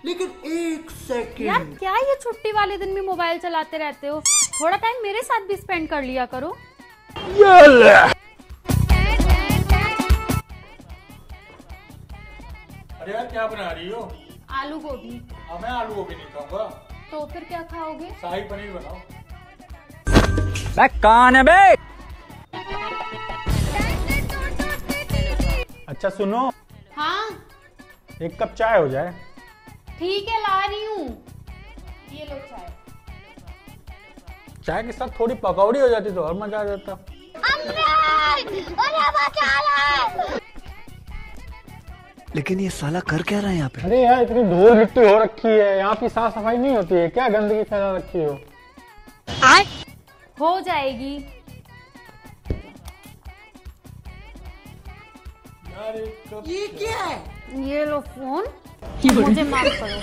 लेकिन एक सेकंड यार क्या ये छुट्टी वाले दिन भी मोबाइल चलाते रहते हो? थोड़ा टाइम मेरे साथ भी स्पेंड कर लिया करो। अरे यार क्या बना रही हो? आलू गोभी। मैं आलू गोभी नहीं खाऊंगा। तो फिर क्या खाओगे? शाही पनीर बनाओ। कौन है बे? अच्छा सुनो, हाँ एक कप चाय हो जाए। ठीक है, ला रही हूँ। ये लो चाय। चाय के साथ थोड़ी पकौड़ी हो जाती तो और मजा आ जाता। लेकिन ये साला कर क्या रहा है यहाँ पे? अरे यार इतनी धूल मिट्टी हो रखी है, यहाँ की साफ सफाई नहीं होती है क्या? गंदगी फैला रखी हो। हो जाएगी। यार एक कप ये क्या है? ये लो फोन, मुझे माफ करो।